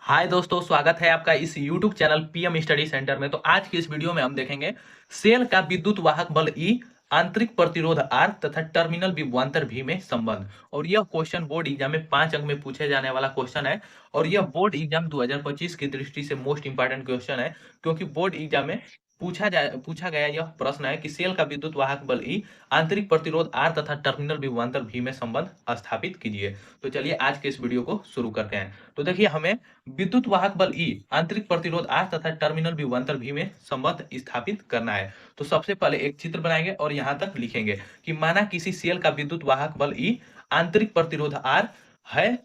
हाय दोस्तों, स्वागत है आपका इस YouTube channel PM study centre में। तो आज की इस वीडियो में हम देखेंगे सेल का विद्युत वाहक बल ई, आंतरिक प्रतिरोध आर तथा टर्मिनल विभवांतर भी में संबंध। और यह क्वेश्चन बोर्ड एग्जाम में 5 अंक में पूछे जाने वाला क्वेश्चन है। और यह बोर्ड एग्जाम 2025 की दृष्टि से मोस्ट इंपॉर्टेंट क्वेश्चन है, क्योंकि बोर्ड एग्जाम में पूछा गया यह प्रश्न है कि सेल का विद्युत वाहक बल ई, आंतरिक प्रतिरोध आर तथा टर्मिनल विभवांतर भी में संबंध स्थापित कीजिए। तो चलिए आज के इस वीडियो को शुरू करते हैं। तो देखिए, हमें विद्युत वाहक बल ई, आंतरिक प्रतिरोध आर तथा टर्मिनल विभवांतर भी में संबंध स्थापित करना है। तो सबसे पहले एक चित्र बनाएंगे और यहां तक लिखेंगे कि माना किसी सेल का विद्युत वाहक बल ई, आंतरिक प्रतिरोध आर है,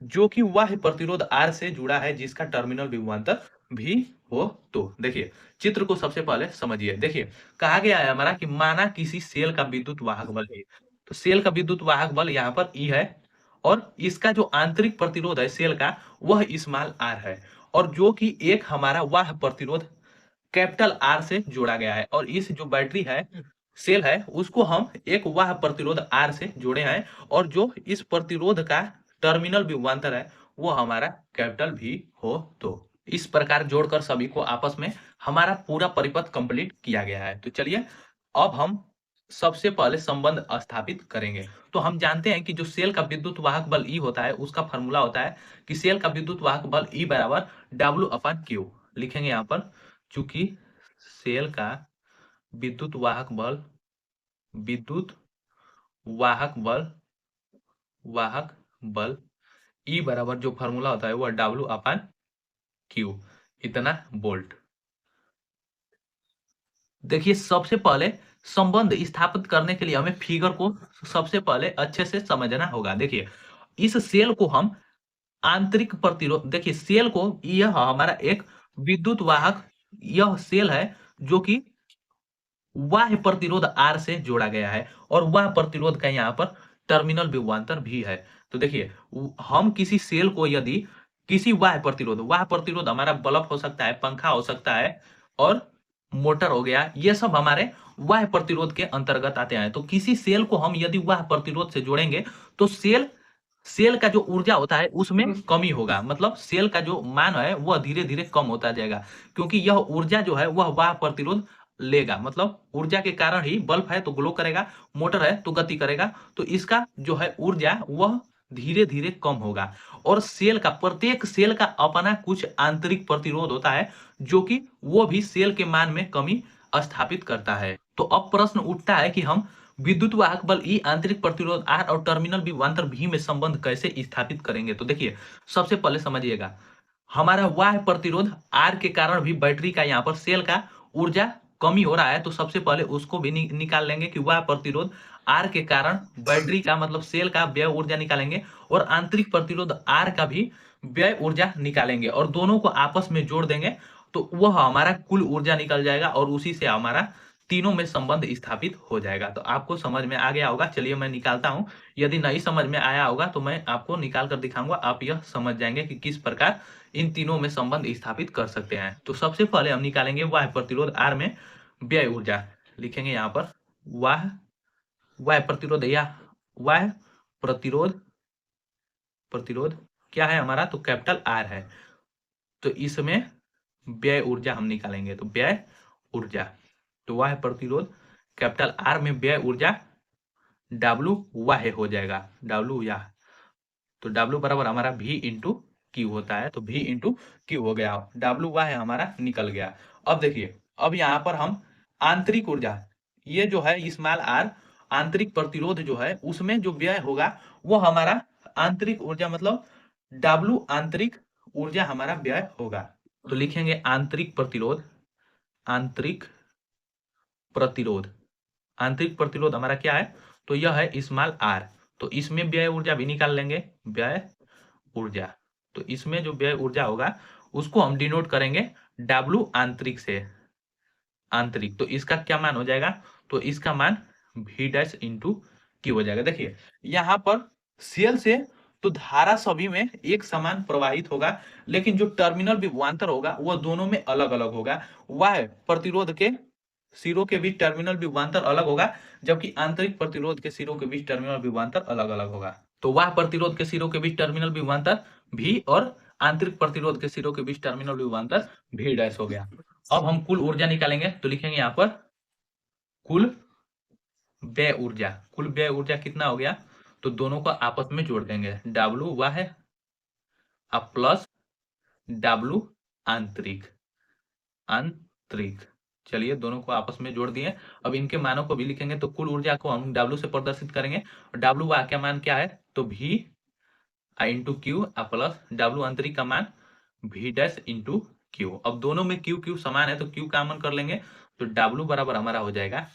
जो कि बाह्य प्रतिरोध आर से जुड़ा है, जिसका टर्मिनल विभवांतर भी हो। तो देखिए, चित्र को सबसे पहले समझिए। देखिए, कहा गया है हमारा कि माना किसी सेल का विद्युत वाहक बल ई। तो सेल का विद्युत वाहक बल यहाँ पर ई है, और इसका जो आंतरिक प्रतिरोध है सेल का, वह स्मॉल आर है, और जो कि एक हमारा वाह प्रतिरोध कैपिटल आर से जोड़ा गया है। और इस जो बैटरी है, सेल है, उसको हम एक वाह प्रतिरोध आर से जोड़े हैं, और जो इस प्रतिरोध का टर्मिनल विभवांतर है वो हमारा कैपिटल भी हो। तो इस प्रकार जोड़कर सभी को आपस में हमारा पूरा परिपथ कंप्लीट किया गया है। तो चलिए, अब हम सबसे पहले संबंध स्थापित करेंगे। तो हम जानते हैं कि जो सेल का विद्युत वाहक बल ई होता है, उसका फॉर्मूला होता है कि सेल का विद्युत वाहक बल ई बराबर डब्ल्यू अपन क्यू। लिखेंगे यहाँ पर, चूंकि सेल का विद्युत वाहक बल विद्युत वाहक बल वाहक बल ई बराबर जो फॉर्मूला होता है वह डब्ल्यू अपन क्यू, इतना वोल्ट। देखिए, सबसे पहले संबंध स्थापित करने के लिए हमें फिगर को सबसे पहले अच्छे से समझना होगा। देखिए, इस सेल को हम आंतरिक प्रतिरोध, देखिए सेल को, यह हमारा एक विद्युत वाहक, यह सेल है जो कि बाह्य प्रतिरोध आर से जोड़ा गया है, और वह प्रतिरोध का यहाँ पर टर्मिनल विभवांतर भी है। तो देखिए, हम किसी सेल को यदि किसी बाह्य प्रतिरोध हमारा बल्ब हो सकता है, पंखा हो सकता है, और मोटर हो गया, ये सब हमारे बाह्य प्रतिरोध के अंतर्गत आते हैं। तो किसी सेल को हम यदि बाह्य प्रतिरोध से जोड़ेंगे, तो सेल सेल का जो ऊर्जा होता है उसमें कमी होगा, मतलब सेल का जो मान है वह धीरे धीरे कम होता जाएगा, क्योंकि यह ऊर्जा जो है वह बाह्य प्रतिरोध लेगा। मतलब ऊर्जा के कारण ही बल्ब है तो ग्लो करेगा, मोटर है तो गति करेगा। तो इसका जो है ऊर्जा वह धीरे धीरे कम होगा। और सेल का, प्रत्येक सेल का अपना कुछ आंतरिक प्रतिरोध होता है, जो कि वो भी सेल के मान में कमी स्थापित करता है। तो अब प्रश्न उठता है कि हम विद्युत वाहक बल ई, आंतरिक प्रतिरोध आर और टर्मिनल विभवांतर भी में संबंध कैसे स्थापित करेंगे। तो देखिए, सबसे पहले समझिएगा, हमारा बाह्य प्रतिरोध आर के कारण भी बैटरी का, यहाँ पर सेल का ऊर्जा कमी हो रहा है। तो सबसे पहले उसको भी निकाल लेंगे कि वह प्रतिरोध आर के कारण बैटरी का, मतलब सेल का व्यय ऊर्जा निकालेंगे, और आंतरिक प्रतिरोध आर का भी व्यय ऊर्जा निकालेंगे, और दोनों को आपस में जोड़ देंगे। तो वह हमारा कुल ऊर्जा निकल जाएगा, और उसी से हमारा तीनों में संबंध स्थापित हो जाएगा। तो आपको समझ में आ गया होगा। चलिए मैं निकालता हूं। यदि नहीं समझ में आया होगा तो मैं आपको निकाल कर दिखाऊंगा, आप यह समझ जाएंगे कि किस प्रकार इन तीनों में संबंध स्थापित कर सकते हैं। तो सबसे पहले हम निकालेंगे वाह्य प्रतिरोध आर में व्यय ऊर्जा। लिखेंगे यहाँ पर वाह वाह्य प्रतिरोध, या वाह्य प्रतिरोध प्रतिरोध क्या है हमारा, तो कैपिटल आर है। तो इसमें व्यय ऊर्जा हम निकालेंगे, तो व्यय ऊर्जा, तो वाह्य प्रतिरोध कैपिटल आर में व्यय ऊर्जा डब्ल्यू वाह्य हो जाएगा, डब्ल्यू या, तो डब्ल्यू बराबर हमारा वी इंटू क्यू होता है। तो वी इंटू क्यू हो गया, डब्ल्यू वाह्य हमारा निकल गया। अब देखिए, अब यहाँ पर हम आंतरिक ऊर्जा, ये जो है स्मॉल आर, आंतरिक प्रतिरोध जो है उसमें जो व्यय होगा वो हमारा आंतरिक ऊर्जा, मतलब डब्ल्यू आंतरिक ऊर्जा हमारा व्यय होगा। तो लिखेंगे आंतरिक प्रतिरोध, आंतरिक प्रतिरोध, आंतरिक प्रतिरोध हमारा क्या है, तो यह है स्मॉल आर। तो इसमें व्यय ऊर्जा भी निकाल लेंगे, व्यय ऊर्जा। तो इसमें जो व्यय ऊर्जा होगा उसको हम डिनोट करेंगे डब्ल्यू आंतरिक से, आंतरिक। तो इसका क्या मान हो जाएगा, तो इसका मान v डैश इंटू क्यू हो जाएगा। देखिए, यहाँ पर सेल से तो धारा सभी में एक समान प्रवाहित होगा, लेकिन जो टर्मिनल विभवांतर होगा वह दोनों में अलग अलग होगा। वह प्रतिरोध के सिरों के बीच टर्मिनल विभवांतर अलग होगा, जबकि आंतरिक प्रतिरोध के सिरों के बीच टर्मिनल विभवांतर अलग अलग होगा। तो वह प्रतिरोध के सिरों के बीच टर्मिनल विभवांतर भी, और आंतरिक प्रतिरोध के सिरों के बीच टर्मिनल विभवांतर V डैश हो गया। अब हम कुल ऊर्जा निकालेंगे तो लिखेंगे यहाँ पर कुल व्यय ऊर्जा। कुल व्यय ऊर्जा कितना हो गया, तो दोनों को आपस में जोड़ देंगे, W वह है अब प्लस W आंतरिक आंतरिक। चलिए दोनों को आपस में जोड़ दिए। अब इनके मानों को भी लिखेंगे तो कुल ऊर्जा को हम W से प्रदर्शित करेंगे और W का क्या मान क्या है, तो V into Q plus W आंतरिक का मान V डैश इंटू क्यू। अब दोनों में क्यू क्यू समान है तो क्यू कॉमन कर लेंगे तो W बराबर हमारा हो जाएगा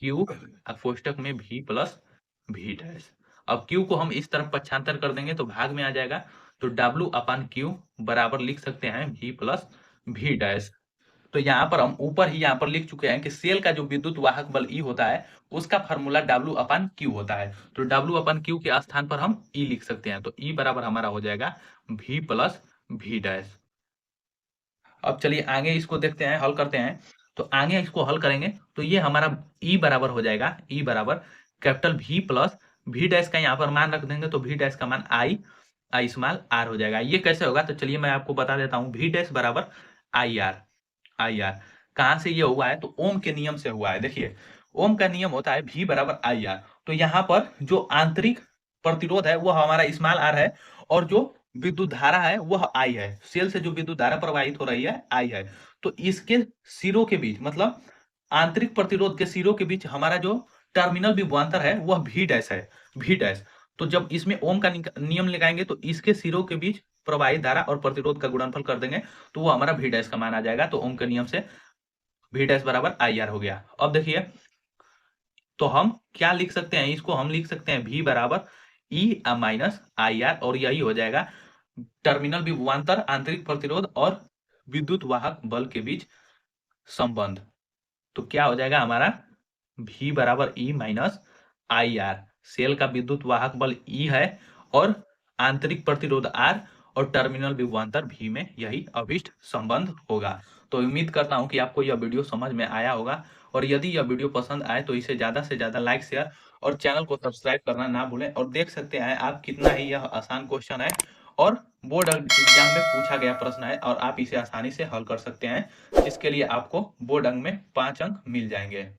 क्यू कोष्टक में V प्लस V डैश। अब क्यू को हम इस तरफ पक्षांतर कर देंगे तो भाग में आ जाएगा तो W अपान क्यू बराबर लिख सकते हैं V प्लस V डैश। तो यहाँ पर हम ऊपर ही यहाँ पर लिख चुके हैं कि सेल का जो विद्युत वाहक बल E होता है उसका फार्मूला W अपान क्यू होता है। तो W अपान क्यू के स्थान पर हम E लिख सकते हैं तो E बराबर हमारा हो जाएगा V प्लस V डैश। अब चलिए आगे इसको देखते हैं, हल करते हैं। तो आगे इसको हल करेंगे तो ये हमारा E बराबर हो जाएगा, E बराबर capital V plus V dash का यहाँ पर मान रख देंगे तो V डैश का मान I स्मॉल r हो जाएगा। ये कैसे होगा तो चलिए मैं आपको बता देता हूँ। V डैश बराबर IR। कहाँ से ये हुआ है तो ओम के नियम से हुआ है। देखिए ओम का नियम होता है V बराबर IR। तो यहाँ पर जो आंतरिक प्रतिरोध है वह हमारा स्मॉल r है और जो विद्युत धारा है वह I है। सेल से जो विद्युत धारा प्रवाहित हो रही है I है। तो इसके सिरों के बीच मतलब आंतरिक प्रतिरोध के सिरों के बीच हमारा जो टर्मिनल विभवांतर है वह V डैश है, V डैश। तो जब इसमें ओम का नियम लगाएंगे तो इसके सिरों के बीच प्रवाहित धारा और प्रतिरोध का गुणनफल कर देंगे तो वो हमारा V डैश का मान आ जाएगा। तो ओम के नियम से V डैश बराबर IR हो गया। अब देखिए तो हम क्या लिख सकते हैं, इसको हम लिख सकते हैं V बराबर E माइनस IR और यही हो जाएगा टर्मिनल विभवांतर, आंतरिक प्रतिरोध और विद्युत वाहक बल के बीच संबंध। तो क्या हो जाएगा हमारा V बराबर E माइनस IR। सेल का विद्युत वाहक बल E है और आंतरिक प्रतिरोध R और टर्मिनल विभवांतर V में यही अभिष्ट संबंध होगा। तो उम्मीद करता हूं कि आपको यह वीडियो समझ में आया होगा और यदि यह वीडियो पसंद आए तो इसे ज़्यादा से ज़्यादा लाइक, शेयर और चैनल को सब्सक्राइब करना ना भूलें। और देख सकते हैं आप कितना ही यह आसान क्वेश्चन है और बोर्ड एग्जाम में पूछा गया प्रश्न है और आप इसे आसानी से हल कर सकते हैं, जिसके लिए आपको बोर्ड अंक में 5 अंक मिल जाएंगे।